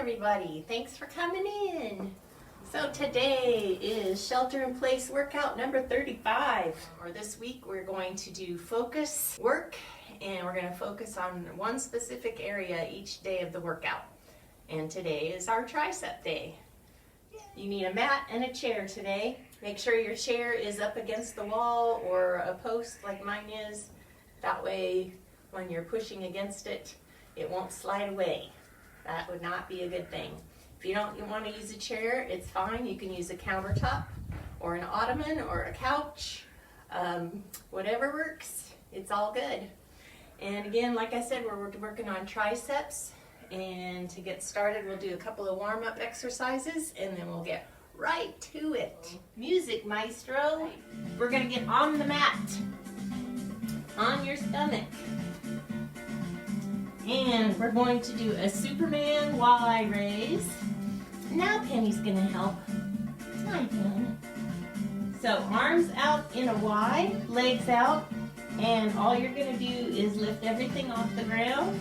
everybody. Thanks for coming in. So today is shelter in place workout number 35. Or this week we're going to do focus work, and we're going to focus on one specific area each day of the workout. And today is our tricep day. You need a mat and a chair today. Make sure your chair is up against the wall or a post like mine is. That way when you're pushing against it, it won't slide away. That would not be a good thing. If you don't want to use a chair, it's fine. You can use a countertop or an ottoman or a couch. Whatever works, it's all good. And again, like I said, we're working on triceps. And to get started, we'll do a couple of warm-up exercises and then we'll get right to it. Music, maestro. We're going to get on the mat, on your stomach. And we're going to do a Superman walleye raise. Now Penny's going to help. Hi, Penny. So arms out in a Y, legs out, and all you're going to do is lift everything off the ground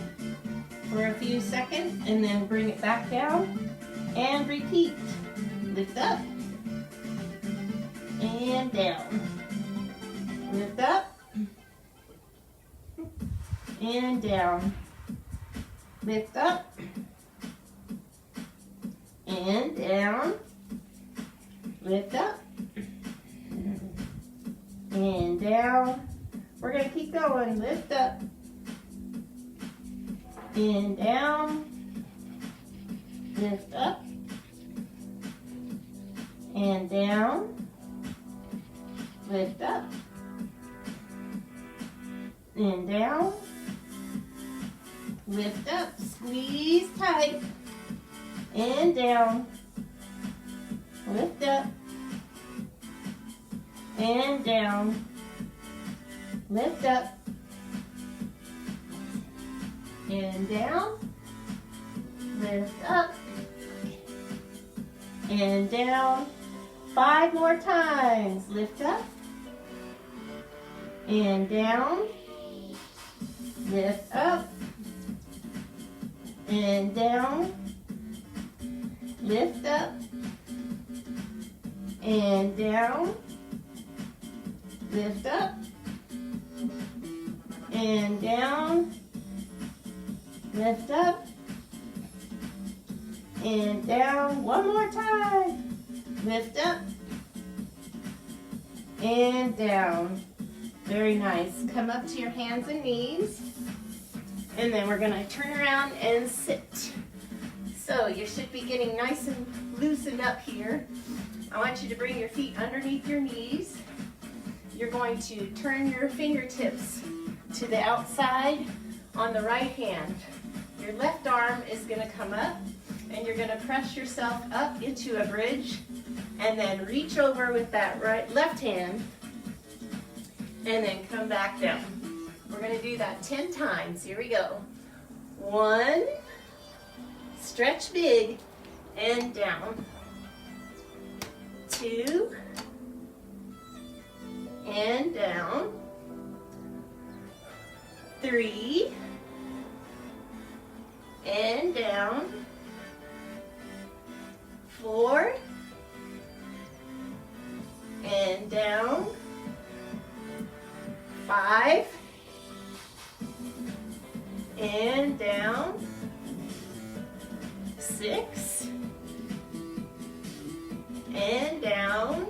for a few seconds and then bring it back down and repeat. Lift up and down. Lift up and down. Lift up and down. Lift up and down. We're going to keep going. Lift up and down. Lift up and down. Lift up and down. Lift up, squeeze tight, and down. Lift up, and down. Lift up, and down. Lift up, and down. 5 more times. Lift up, and down. Lift up, and down, lift up, and down, lift up, and down, lift up, and down. One more time. Lift up, and down. Very nice. Come up to your hands and knees. And then we're going to turn around and sit. So you should be getting nice and loosened up here. I want you to bring your feet underneath your knees. You're going to turn your fingertips to the outside on the right hand. Your left arm is going to come up and you're going to press yourself up into a bridge and then reach over with that left hand and then come back down. We're going to do that 10 times. Here we go. 1, stretch big and down. 2, and down. 3, and down. 4, and down. 5, and down. 6, and down.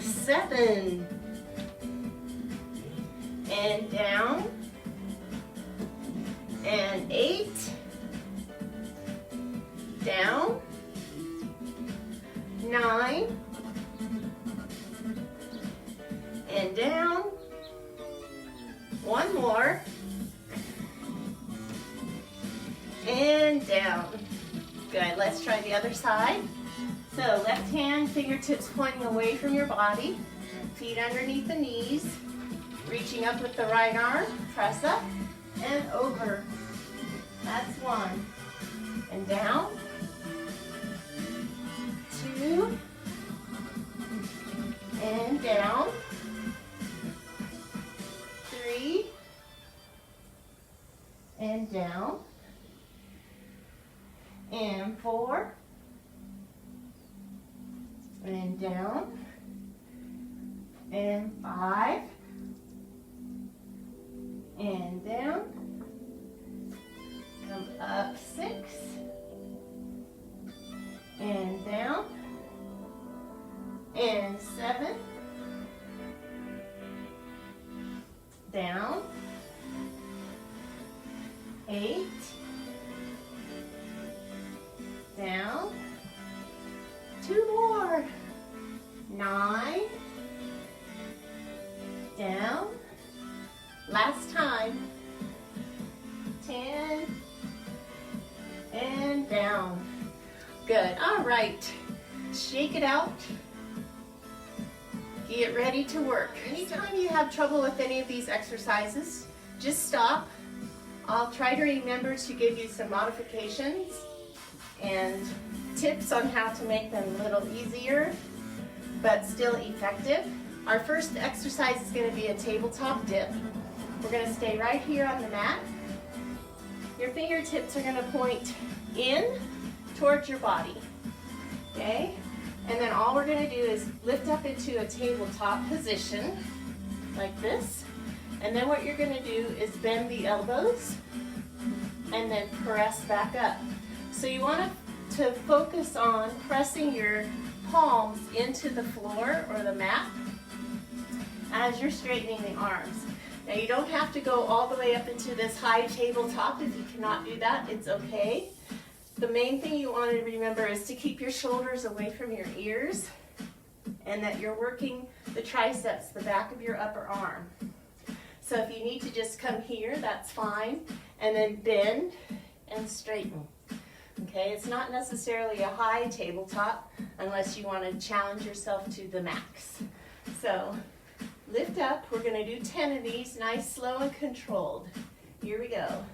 7, and down. And 8, down. 9, and down. One more. And down. Good. Let's try the other side. So left hand, fingertips pointing away from your body. Feet underneath the knees. Reaching up with the right arm. Press up and over. That's 1. And down. 2. And down. 3. and down. and 4, and down, and 5, and down, come up 6, and down, and 7, down, 8, down, 2 more, 9, down, last time, 10, and down. Good. All right. Shake it out. Get ready to work. Anytime you have trouble with any of these exercises, just stop. I'll try to remember to give you some modifications and tips on how to make them a little easier, but still effective. Our first exercise is going to be a tabletop dip. We're going to stay right here on the mat. Your fingertips are going to point in towards your body, okay? And then all we're going to do is lift up into a tabletop position, like this. And then what you're going to do is bend the elbows and then press back up. So you want to focus on pressing your palms into the floor or the mat as you're straightening the arms. Now you don't have to go all the way up into this high tabletop. If you cannot do that, it's okay. The main thing you want to remember is to keep your shoulders away from your ears and that you're working the triceps, the back of your upper arm. So if you need to just come here, that's fine, and then bend and straighten. Okay, it's not necessarily a high tabletop unless you want to challenge yourself to the max. So lift up. We're going to do 10 of these, nice, slow, and controlled. Here we go.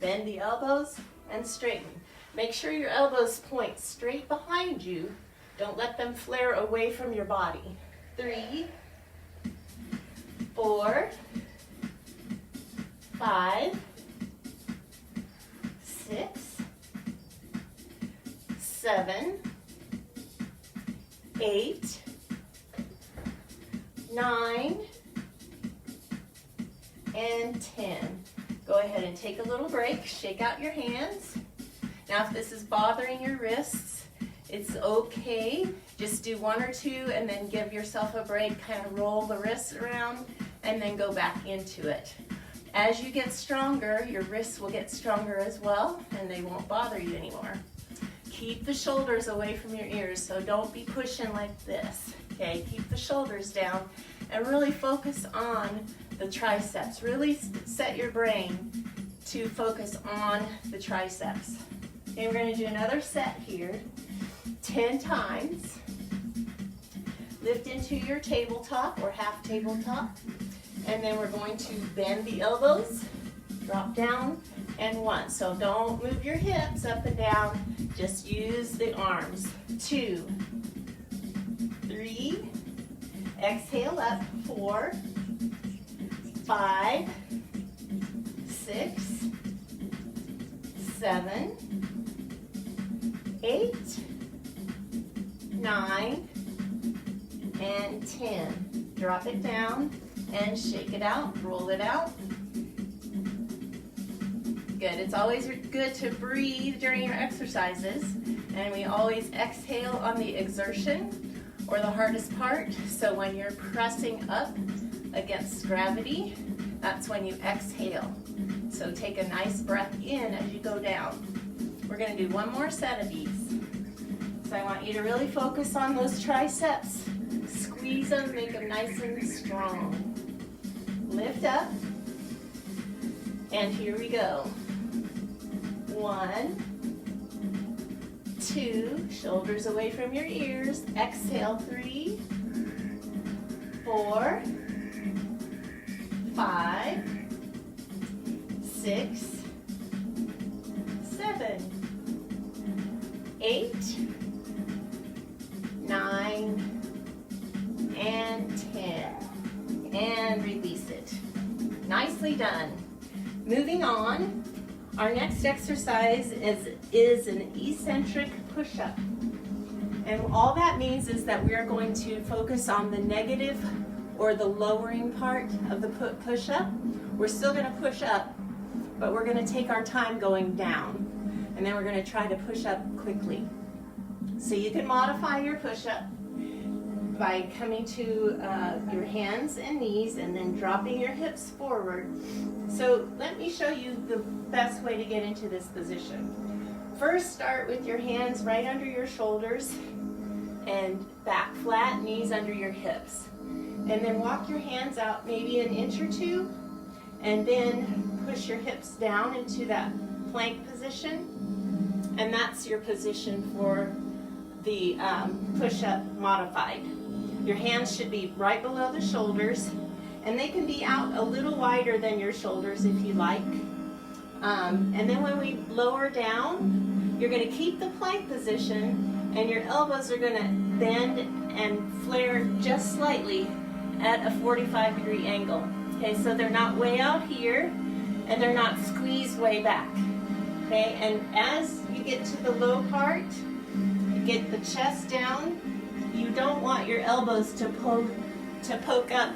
Bend the elbows and straighten. Make sure your elbows point straight behind you. Don't let them flare away from your body. 3, 4, 5, 6, 7, 8, 9, and 10. Go ahead and take a little break. Shake out your hands. Now, if this is bothering your wrists, it's okay. Just do 1 or 2 and then give yourself a break. Kind of roll the wrists around and then go back into it. As you get stronger, your wrists will get stronger as well, and they won't bother you anymore. Keep the shoulders away from your ears, so don't be pushing like this. Okay, keep the shoulders down and really focus on the triceps. Really set your brain to focus on the triceps. Okay, we're going to do another set here, 10 times. Lift into your tabletop or half tabletop, and then we're going to bend the elbows, drop down, and 1. So don't move your hips up and down, just use the arms. 2, 3, exhale up, 4, 5, 6, 7, 8, 9, and 10. Drop it down and shake it out, roll it out. Good. It's always good to breathe during your exercises, and we always exhale on the exertion or the hardest part. So when you're pressing up against gravity, that's when you exhale. So take a nice breath in as you go down. We're going to do 1 more set of these. So I want you to really focus on those triceps. Squeeze them, make them nice and strong. Lift up, and here we go. 1, 2, shoulders away from your ears. Exhale, 3, 4, 5, 6, 7, 8, 9, and 10. And release it. Nicely done. Moving on, Our next exercise is an eccentric push-up. And all that means is that we are going to focus on the negative or the lowering part of the push-up. We're still going to push up, but we're going to take our time going down. And then we're going to try to push up quickly. So you can modify your push-up by coming to your hands and knees and then dropping your hips forward. So let me show you the best way to get into this position. First, start with your hands right under your shoulders and back flat, knees under your hips. And then walk your hands out maybe an inch or two, and then push your hips down into that plank position. And that's your position for the push-up modified. Your hands should be right below the shoulders, and they can be out a little wider than your shoulders if you like. And then when we lower down, you're going to keep the plank position, and your elbows are going to bend and flare just slightly at a 45-degree angle. Okay, so they're not way out here, and they're not squeezed way back. Okay, and as you get to the low part, you get the chest down. You don't want your elbows to poke up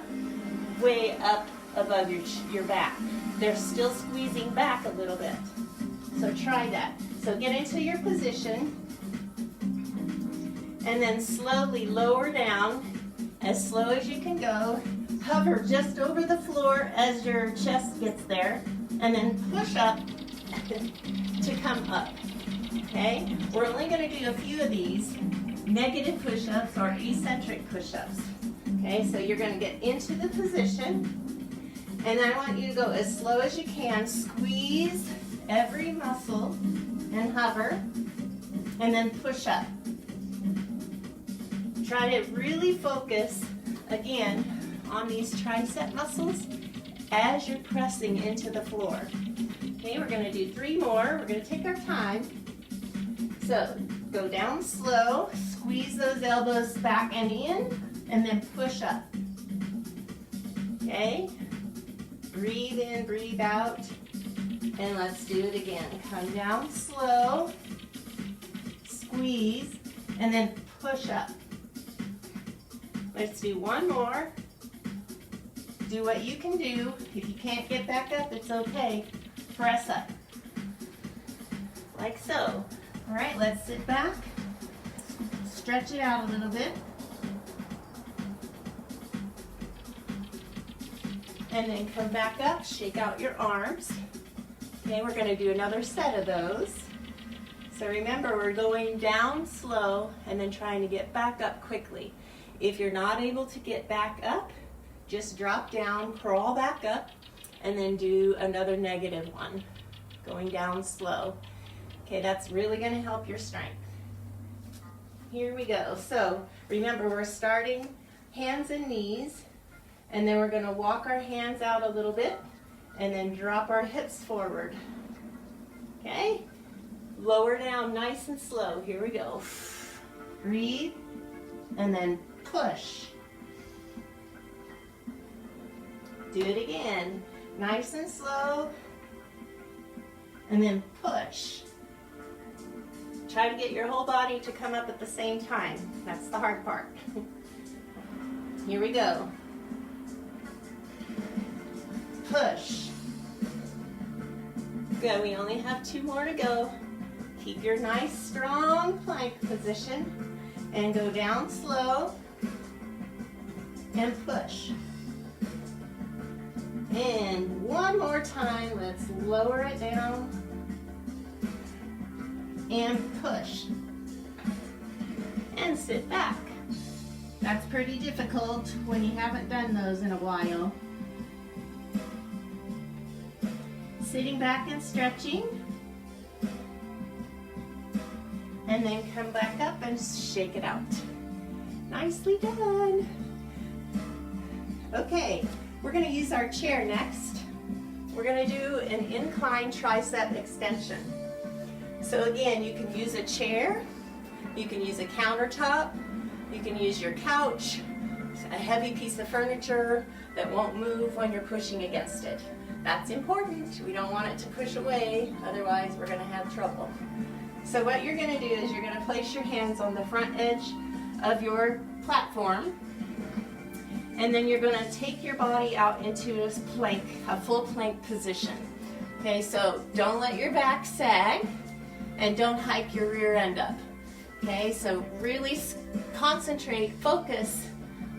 way up above your back. They're still squeezing back a little bit. So try that. So get into your position and then slowly lower down as slow as you can go. Hover just over the floor as your chest gets there, and then push up to come up. Okay? We're only going to do a few of these negative push-ups or eccentric push-ups. Okay, so you're going to get into the position, and I want you to go as slow as you can. Squeeze every muscle and hover, and then push up. Try to really focus, again, on these tricep muscles as you're pressing into the floor. Okay, we're going to do 3 more. We're going to take our time. So go down slow, squeeze those elbows back and in, and then push up. Okay? Breathe in, breathe out, and let's do it again. Come down slow, squeeze, and then push up. Let's do 1 more. Do what you can do. If you can't get back up, it's okay. Press up. Like so. All right, let's sit back. Stretch it out a little bit. And then come back up, shake out your arms. Okay, we're going to do another set of those. So remember, we're going down slow and then trying to get back up quickly. If you're not able to get back up, just drop down, crawl back up, and then do another negative one, going down slow. Okay, that's really going to help your strength. Here we go. So remember, we're starting hands and knees, and then we're going to walk our hands out a little bit, and then drop our hips forward. Okay? Lower down nice and slow. Here we go. Breathe, and then push. Do it again. Nice and slow, and then push. Try to get your whole body to come up at the same time. That's the hard part. Here we go. Push. Good, we only have 2 more to go. Keep your nice strong plank position and go down slow and push. And 1 more time, let's lower it down and push. And sit back. That's pretty difficult when you haven't done those in a while. Sitting back and stretching. And then come back up and shake it out. Nicely done. Okay, we're going to use our chair next. We're going to do an incline tricep extension. So again, you can use a chair, you can use a countertop, you can use your couch, a heavy piece of furniture that won't move when you're pushing against it. That's important. We don't want it to push away, otherwise we're going to have trouble. So what you're going to do is you're going to place your hands on the front edge of your platform, and then you're going to take your body out into a plank, a full plank position. Okay, so don't let your back sag and don't hike your rear end up. Okay, so really concentrate, focus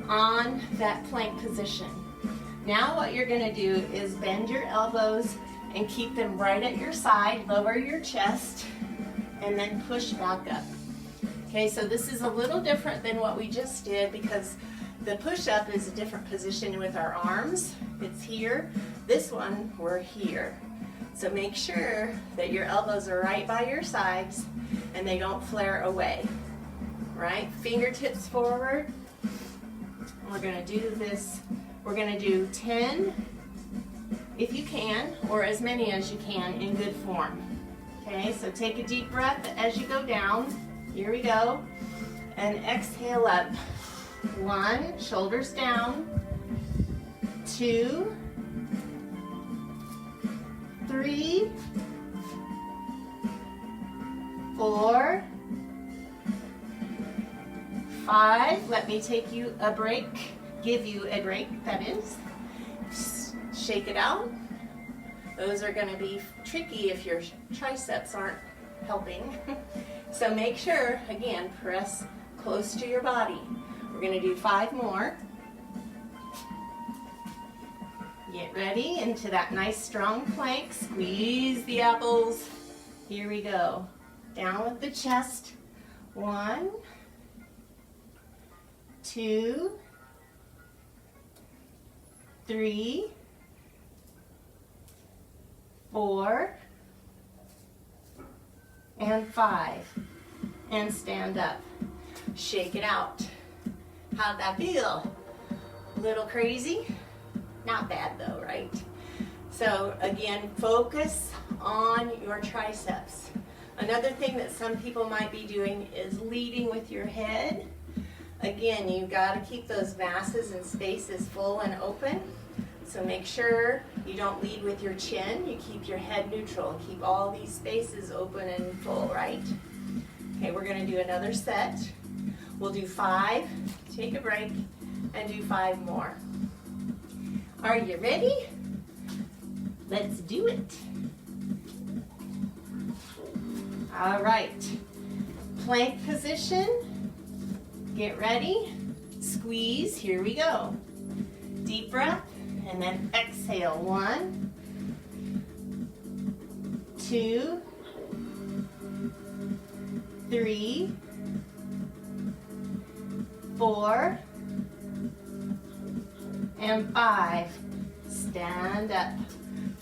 on that plank position. Now what you're going to do is bend your elbows and keep them right at your side, lower your chest, and then push back up. Okay, so this is a little different than what we just did because the push-up is a different position with our arms. It's here. This one, we're here. So make sure that your elbows are right by your sides and they don't flare away. Right? Fingertips forward. We're going to do this. We're going to do 10 if you can, or as many as you can in good form. Okay, so take a deep breath as you go down. Here we go. And exhale up. 1, shoulders down. 2, 3, 4, 5. Let me take you a break. Give you a break, that is. Shake it out. Those are going to be tricky if your triceps aren't helping. So make sure, again, press close to your body. We're going to do 5 more. Get ready into that nice strong plank. Squeeze the apples. Here we go. Down with the chest. 1, 2, 3, 4, and 5. And stand up. Shake it out. How'd that feel? A little crazy? Not bad though, right? So again, focus on your triceps. Another thing that some people might be doing is leading with your head. Again, you've got to keep those masses and spaces full and open. So make sure you don't lead with your chin. You keep your head neutral. Keep all these spaces open and full, right? Okay, we're going to do another set. We'll do 5, take a break, and do 5 more. Are you ready? Let's do it. All right. Plank position. Get ready. Squeeze. Here we go. Deep breath, and then exhale. 1, 2, 3, 4, and 5. Stand up.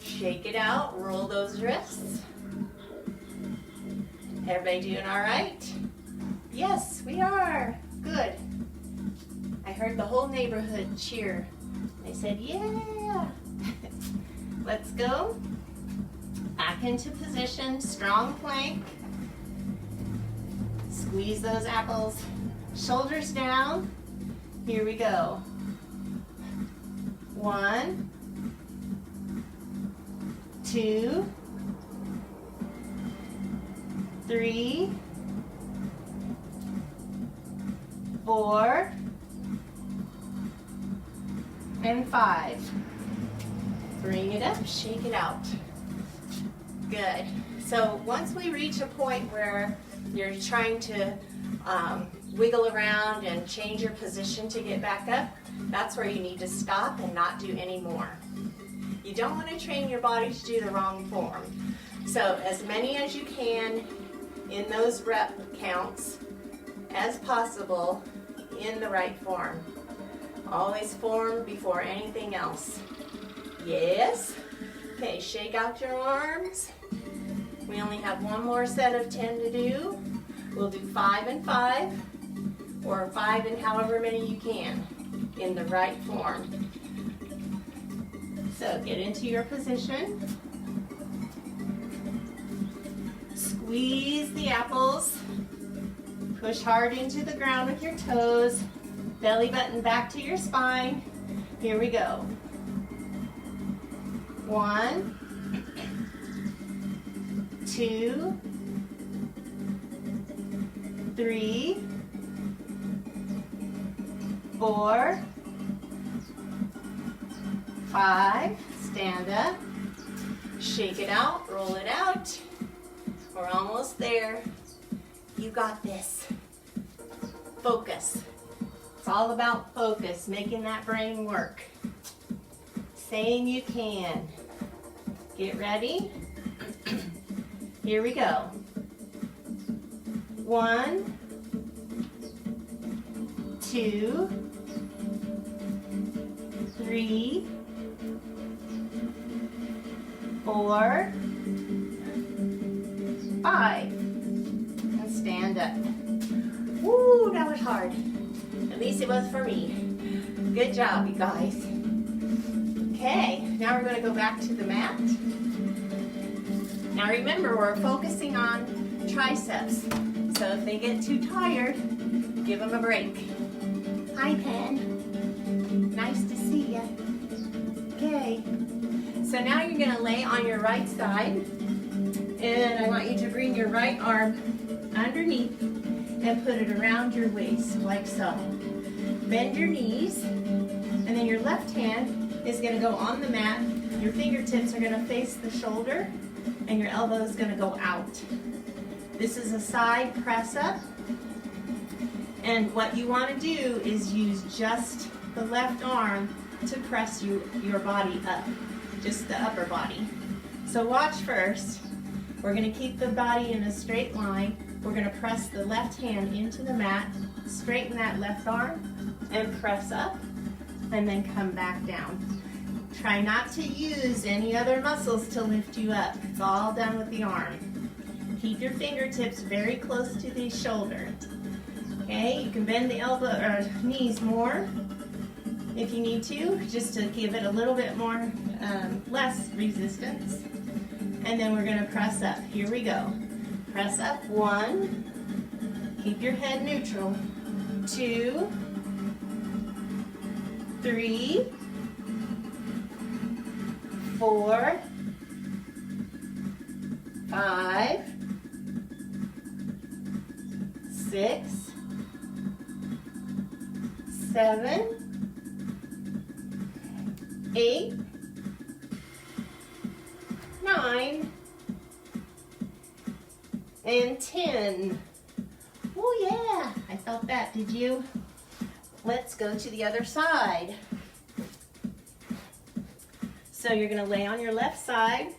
Shake it out. Roll those wrists. Everybody doing all right? Yes, we are. Good. I heard the whole neighborhood cheer. They said, yeah. Let's go. Back into position. Strong plank. Squeeze those apples. Shoulders down. Here we go. 1, 2, 3, 4, and 5. Bring it up, shake it out. Good. So once we reach a point where you're trying to wiggle around and change your position to get back up, that's where you need to stop and not do any more. You don't want to train your body to do the wrong form. So as many as you can in those rep counts as possible in the right form. Always form before anything else. Yes? Okay, shake out your arms. We only have 1 more set of 10 to do. We'll do 5 and 5, or 5 and however many you can in the right form. So get into your position. Squeeze the apples. Push hard into the ground with your toes. Belly button back to your spine. Here we go. 1, 2, 3, 4, 5. Stand up. Shake it out. Roll it out. We're almost there. You got this. Focus. It's all about focus, making that brain work. Saying you can. Get ready. Here we go. 1, 2, 3, 4, 5. And stand up. Woo, that was hard. At least it was for me. Good job, you guys. Okay, now we're going to go back to the mat. Now remember, we're focusing on triceps. So if they get too tired, give them a break. Hi, Pen. Nice to see you. Okay. So now you're going to lay on your right side. And I want you to bring your right arm underneath and put it around your waist, like so. Bend your knees. And then your left hand is going to go on the mat. Your fingertips are going to face the shoulder. And your elbow is going to go out. This is a side press up. And what you want to do is use just the left arm to press your body up. Just the upper body. So watch first. We're going to keep the body in a straight line. We're going to press the left hand into the mat, straighten that left arm, and press up, and then come back down. Try not to use any other muscles to lift you up. It's all done with the arm. Keep your fingertips very close to the shoulder. Okay, you can bend the elbow or knees more if you need to, just to give it a little bit more, less resistance. And then we're going to press up. Here we go. Press up. 1. Keep your head neutral. 2, 3, 4, 5, 6, 7, 8, 9, and 10. Oh yeah, I felt that, did you? Let's go to the other side. So you're going to lay on your left side.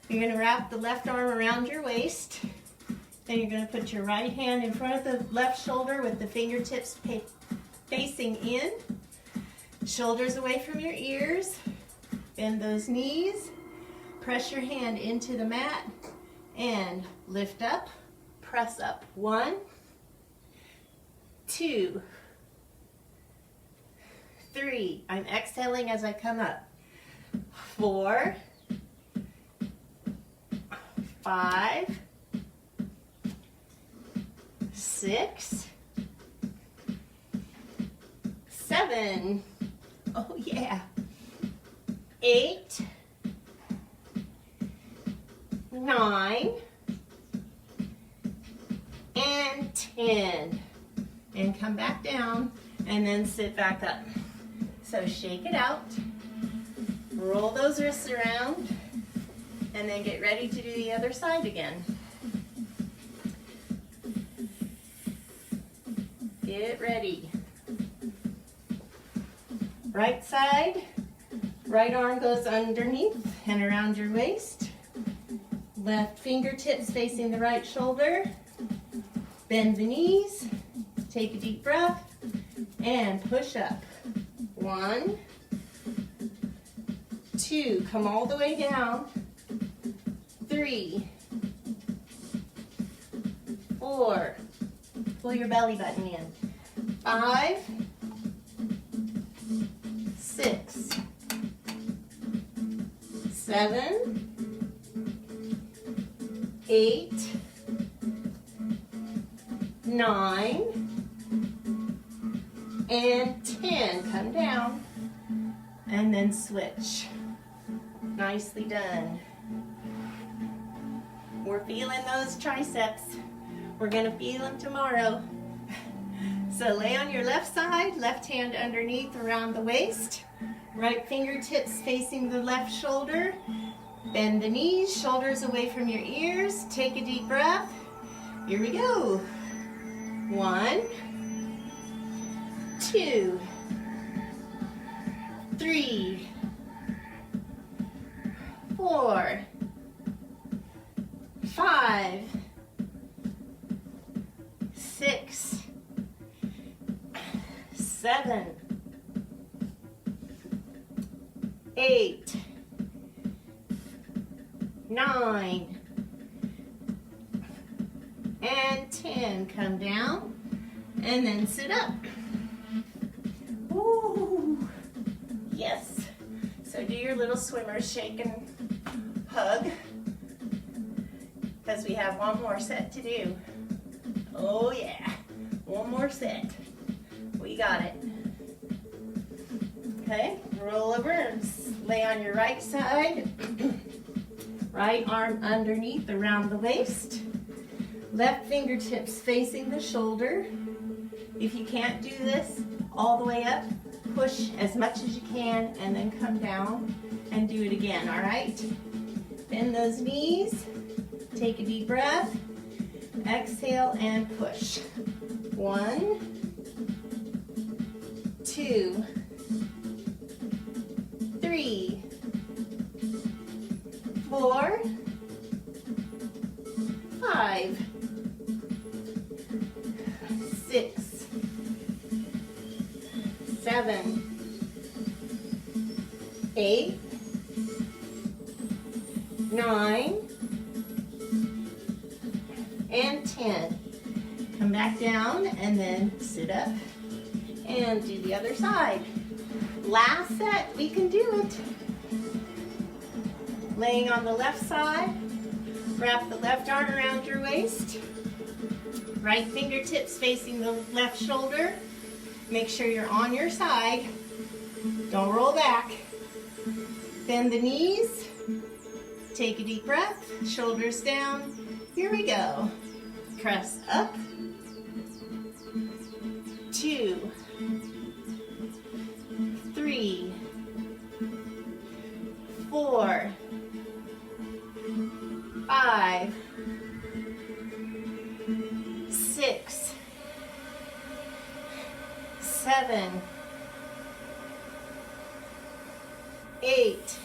You're going to wrap the left arm around your waist. Then you're going to put your right hand in front of the left shoulder with the fingertips facing in. Shoulders away from your ears. Bend those knees. Press your hand into the mat and lift up. Press up. 1, 2, 3. I'm exhaling as I come up. 4, 5, 6, 7. Oh yeah. 8, 9, and 10. And come back down and then sit back up. So shake it out. Roll those wrists around and then get ready to do the other side again. Get ready. Right side, right arm goes underneath and around your waist. Left fingertips facing the right shoulder. Bend the knees. Take a deep breath and push up. 1, 2, come all the way down. 3, 4, pull your belly button in. 5, 6, 7, 8, 9, and 10. Come down and then switch. Nicely done. We're feeling those triceps. We're gonna feel them tomorrow. So lay on your left side, left hand underneath around the waist, right fingertips facing the left shoulder. Bend the knees, shoulders away from your ears. Take a deep breath. Here we go. 1, 2, 3, 4, 5, 6, 7, 8, 9, and 10. Come down and then sit up. Woo! Yes. So do your little swimmer shake and hug, because we have one more set to do. Oh yeah, one more set. We got it. Okay, roll over and lay on your right side. Right arm underneath around the waist. Left fingertips facing the shoulder. If you can't do this all the way up, push as much as you can and then come down and do it again, all right? Bend those knees. Take a deep breath. Exhale and push. 1, 2, 3, 4, 5, 6, 7, 8, 9, and 10. Come back down and then sit up and do the other side. Last set, we can do it. Laying on the left side, wrap the left arm around your waist. Right fingertips facing the left shoulder. Make sure you're on your side. Don't roll back. Bend the knees. Take a deep breath. Shoulders down. Here we go. Press up. 2, 3, 4, 5, 6, 7, 8,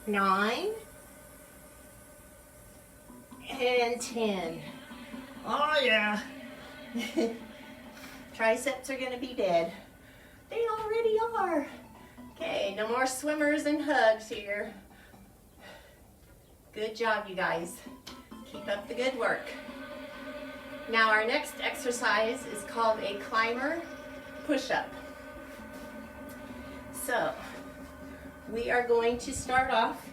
9, and 10. Oh yeah. Triceps are gonna be dead. They already are. Okay, no more swimmers and hugs here. Good job, you guys. Keep up the good work. Now our next exercise is called a climber push-up. So we are going to start off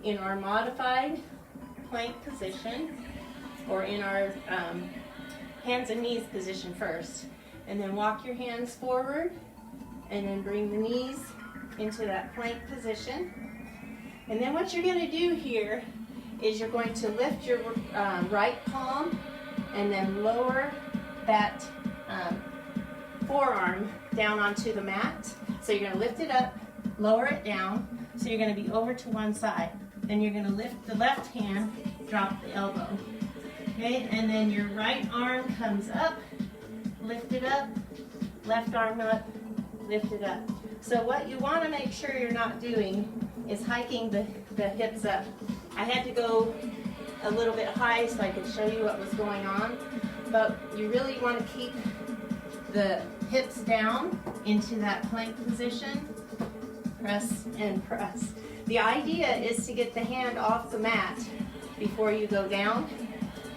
in our modified plank position, or in our hands and knees position first, and then walk your hands forward and then bring the knees into that plank position. And then what you're going to do here is you're going to lift your right palm and then lower that forearm down onto the mat. So you're going to lift it up, lower it down, so you're going to be over to one side. Then you're going to lift the left hand, drop the elbow. Okay, and then your right arm comes up, lift it up, left arm up, lift it up. So what you want to make sure you're not doing is hiking the hips up. I had to go a little bit high so I could show you what was going on, but you really want to keep the hips down into that plank position. Press and press. The idea is to get the hand off the mat before you go down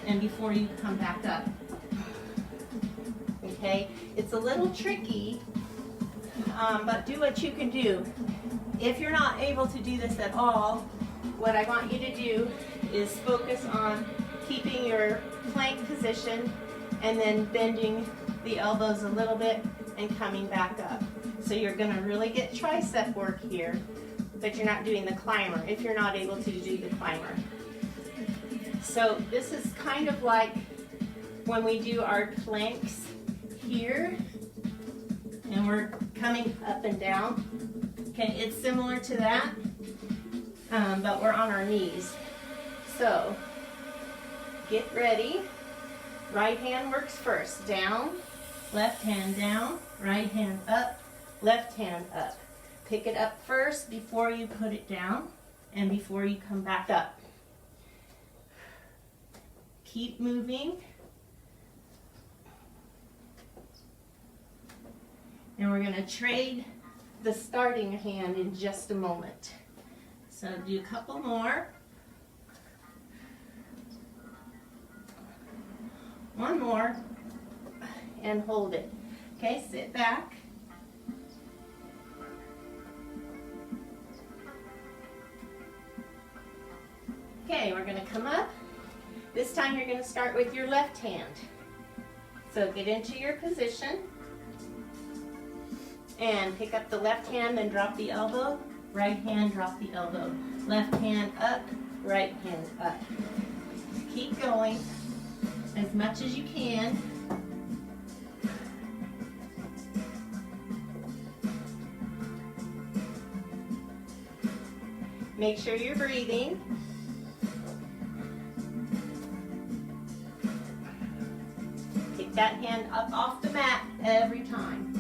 and before you come back up. Okay, it's a little tricky, but do what you can do. If you're not able to do this at all, what I want you to do is focus on keeping your plank position and then bending the elbows a little bit and coming back up. So you're gonna really get tricep work here, but you're not doing the climber if you're not able to do the climber. So this is kind of like when we do our planks here, and we're coming up and down. Okay, it's similar to that, but we're on our knees. So get ready. Right hand works first. Down, left hand down, right hand up, left hand up. Pick it up first before you put it down and before you come back up. Keep moving. And we're going to trade the starting hand in just a moment. So do a couple more. One more. And hold it. Okay, sit back. Okay, we're going to come up. This time you're going to start with your left hand. So get into your position. And pick up the left hand, then drop the elbow. Right hand, drop the elbow. Left hand up, right hand up. Keep going as much as you can. Make sure you're breathing. Pick that hand up off the mat every time.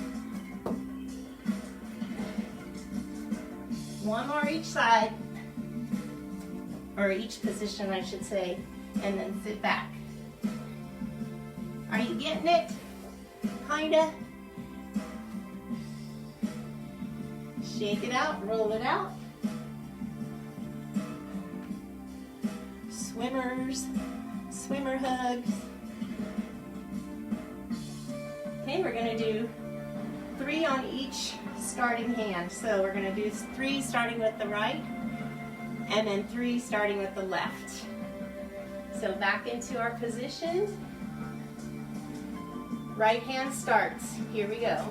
One more each side, or each position I should say, and then sit back. Are you getting it? Kinda? Shake it out, roll it out. Swimmers, swimmer hugs. Okay, we're gonna do 3 on each starting hand. So we're going to do 3 starting with the right, and then 3 starting with the left. So back into our position. Right hand starts. Here we go.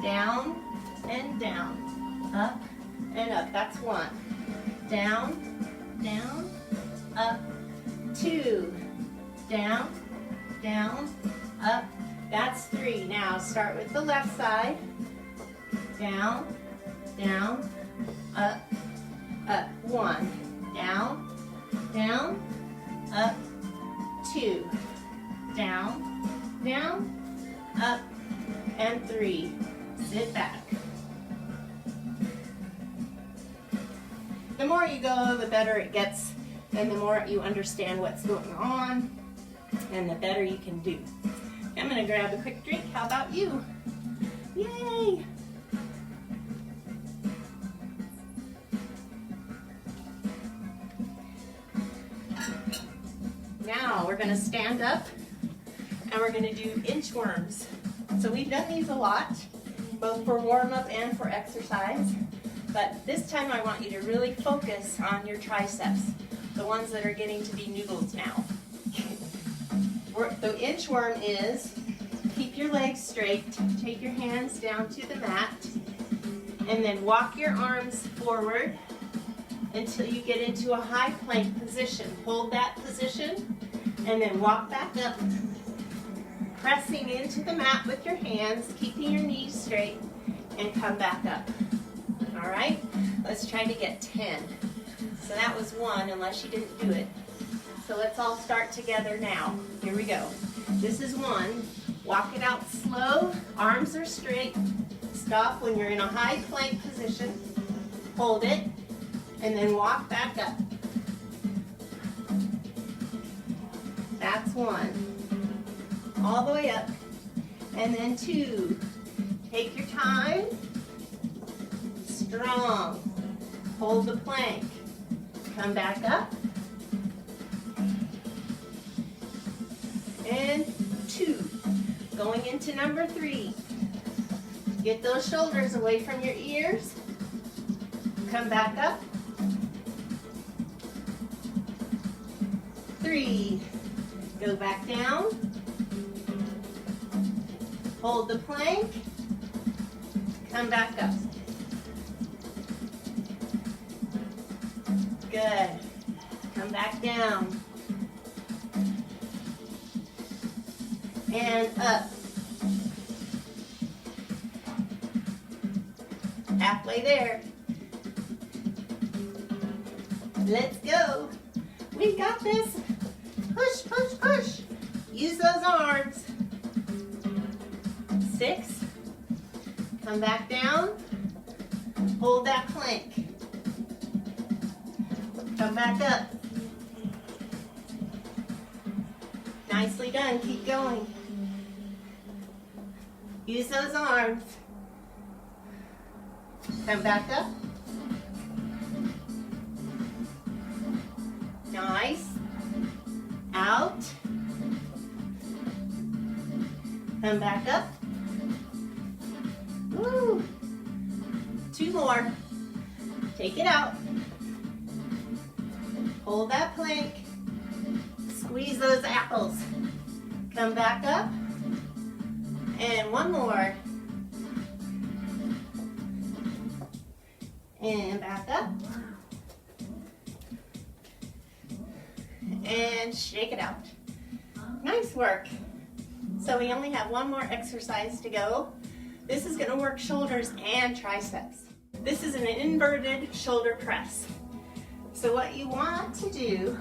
Down and down. Up and up. That's 1. Down, down, up, 2. Down, down, up. That's 3. Now start with the left side. Down, down, up, up. 1. Down, down, up. 2. Down, down, up, and 3. Sit back. The more you go, the better it gets, and the more you understand what's going on, and the better you can do. I'm going to grab a quick drink. How about you? Yay! Now we're going to stand up and we're going to do inchworms. So we've done these a lot, both for warm-up and for exercise. But this time I want you to really focus on your triceps, the ones that are getting to be noodles now. The inchworm is, keep your legs straight, take your hands down to the mat, and then walk your arms forward until you get into a high plank position. Hold that position, and then walk back up, pressing into the mat with your hands, keeping your knees straight, and come back up. All right, let's try to get 10. So that was 1, unless you didn't do it. So let's all start together now. Here we go. This is 1. Walk it out slow. Arms are straight. Stop when you're in a high plank position. Hold it, and then walk back up. That's 1. All the way up. And then 2. Take your time. Strong. Hold the plank. Come back up. And 2. Going into number 3. Get those shoulders away from your ears. Come back up. 3. Go back down. Hold the plank. Come back up. Good. Come back down. And up. Halfway there. Let's go. We got this. Push, push, push. Use those arms. 6. Come back down. Hold that plank. Come back up. Nicely done. Keep going. Use those arms. Come back up. Nice. Out. Come back up. Woo. 2 more. Take it out. Hold that plank. Squeeze those apples. Come back up. And 1 more. And back up. And shake it out. Nice work. So we only have 1 more exercise to go. This is going to work shoulders and triceps. This is an inverted shoulder press. So what you want to do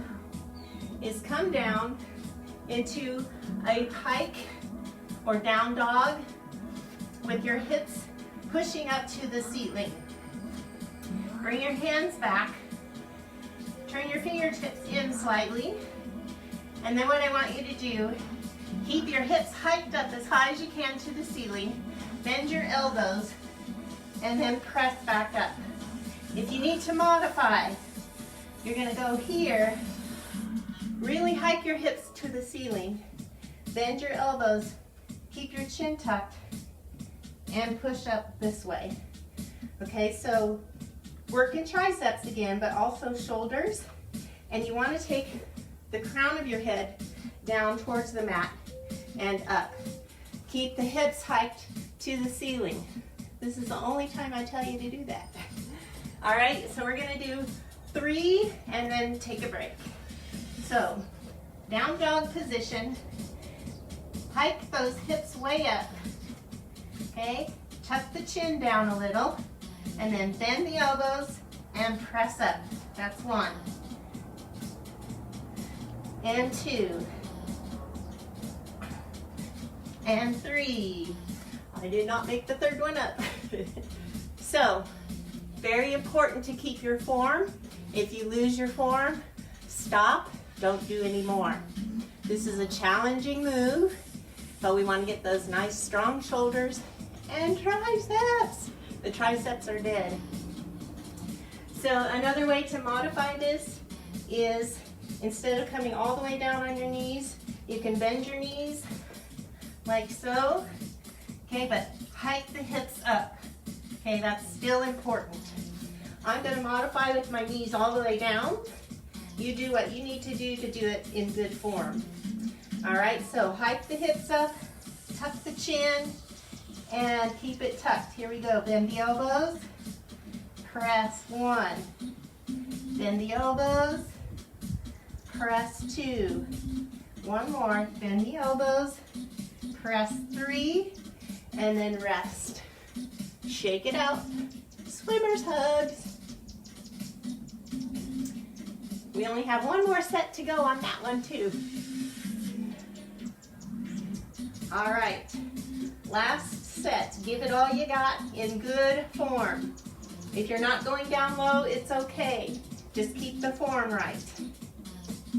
is come down into a pike or down dog with your hips pushing up to the ceiling. Bring your hands back. Turn your fingertips in slightly. And then what I want you to do, keep your hips hiked up as high as you can to the ceiling. Bend your elbows and then press back up. If you need to modify, you're going to go here, really hike your hips to the ceiling, bend your elbows, keep your chin tucked, and push up this way. Okay, so working triceps again, but also shoulders. And you want to take the crown of your head down towards the mat and up. Keep the hips hiked to the ceiling. This is the only time I tell you to do that. All right, so we're going to do 3 and then take a break. So, down dog position. Hike those hips way up. Okay, tuck the chin down a little. And then bend the elbows and press up. That's 1. And 2. And 3. I did not make the 3rd one up. So, very important to keep your form. If you lose your form, stop. Don't do any more. This is a challenging move, but we want to get those nice strong shoulders and triceps. The triceps are dead. So another way to modify this is instead of coming all the way down on your knees, you can bend your knees like so. Okay, but hike the hips up. Okay, that's still important. I'm going to modify with my knees all the way down. You do what you need to do it in good form. All right, so hike the hips up, tuck the chin, and keep it tucked. Here we go. Bend the elbows. Press 1. Bend the elbows. Press 2. 1 more. Bend the elbows. Press 3. And then rest. Shake it out. Swimmer's hugs. We only have 1 more set to go on that one too. All right. Last set. Give it all you got in good form. If you're not going down low, it's okay. Just keep the form right.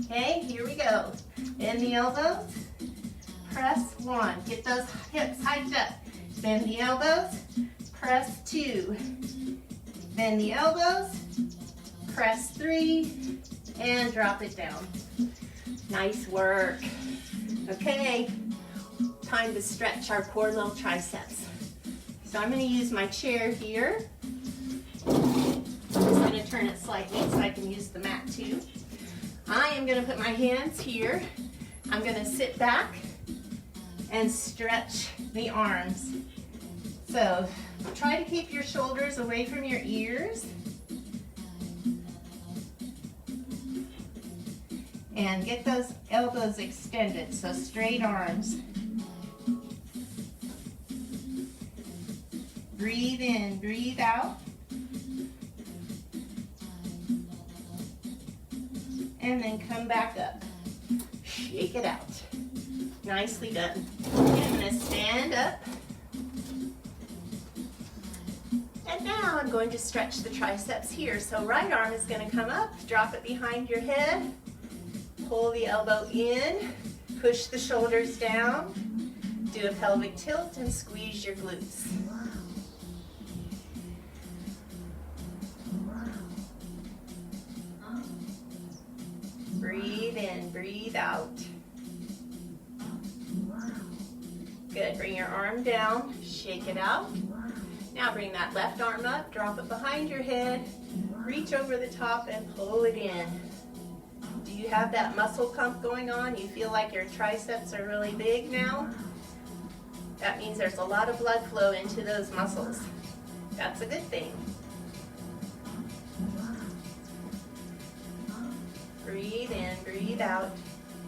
Okay, here we go. Bend the elbows. Press 1. Get those hips hiked up. Bend the elbows. Press 2. Bend the elbows. Press 3. And drop it down. Nice work. Okay, time to stretch our poor little triceps. So I'm going to use my chair here. I'm just going to turn it slightly so I can use the mat too. I am going to put my hands here. I'm going to sit back and stretch the arms. So try to keep your shoulders away from your ears. And get those elbows extended, so straight arms. Breathe in, breathe out. And then come back up. Shake it out. Nicely done. Okay, I'm going to stand up. And now I'm going to stretch the triceps here. So right arm is going to come up, drop it behind your head. Pull the elbow in, push the shoulders down, do a pelvic tilt and squeeze your glutes. Breathe in, breathe out. Good, bring your arm down, shake it out. Now bring that left arm up, drop it behind your head, reach over the top and pull it in. Do you have that muscle pump going on? You feel like your triceps are really big now? That means there's a lot of blood flow into those muscles. That's a good thing. Breathe in, breathe out.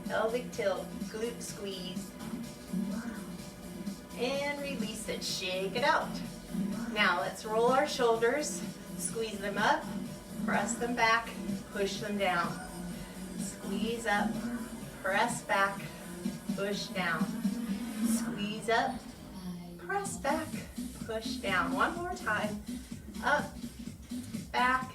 Pelvic tilt, glute squeeze. And release it, shake it out. Now let's roll our shoulders, squeeze them up, press them back, push them down. Squeeze up, press back, push down. Squeeze up, press back, push down. One more time. Up, back,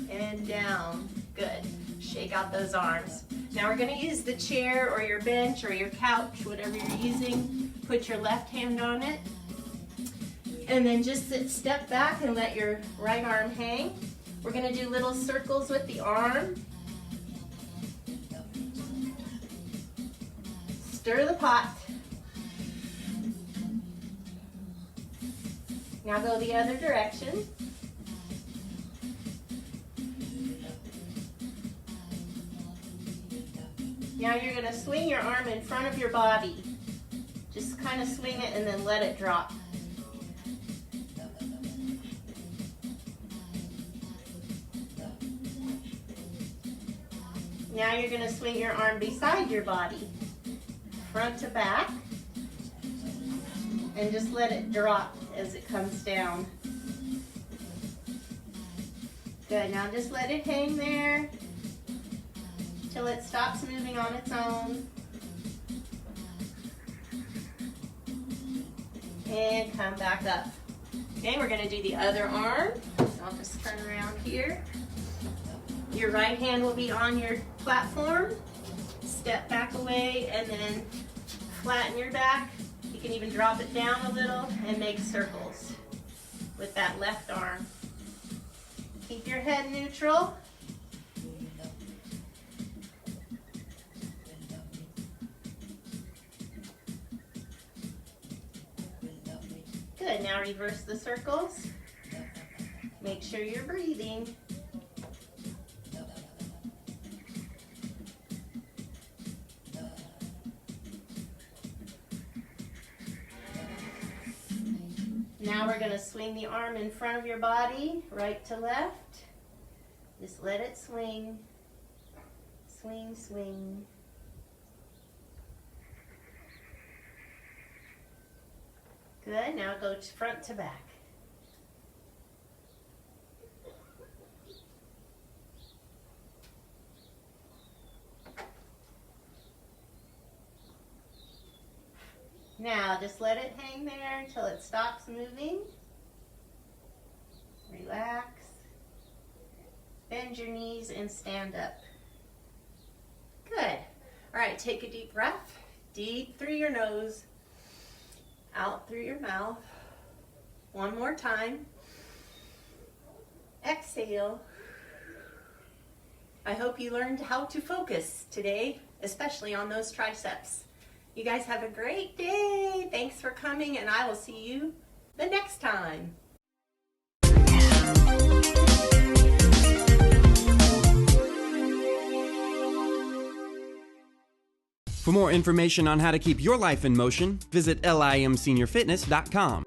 and down. Good. Shake out those arms. Now we're going to use the chair or your bench or your couch, whatever you're using. Put your left hand on it. And then just step back and let your right arm hang. We're going to do little circles with the arm. Stir the pot. Now go the other direction. Now you're going to swing your arm in front of your body. Just kind of swing it and then let it drop. Now you're going to swing your arm beside your body, front to back, and just let it drop as it comes down. Good, now just let it hang there till it stops moving on its own. And come back up. Okay, we're going to do the other arm. So I'll just turn around here. Your right hand will be on your platform. Step back away and then flatten your back. You can even drop it down a little and make circles with that left arm. Keep your head neutral. Good, now reverse the circles. Make sure you're breathing. Now we're going to swing the arm in front of your body, right to left. Just let it swing. Swing, swing. Good, now go front to back. Now just let it hang there until it stops moving. Relax. Bend your knees and stand up. Good. All right, take a deep breath. Deep through your nose. Out through your mouth. One more time. Exhale. I hope you learned how to focus today, especially on those triceps. You guys have a great day. Thanks for coming, and I will see you the next time. For more information on how to keep your life in motion, visit limseniorfitness.com.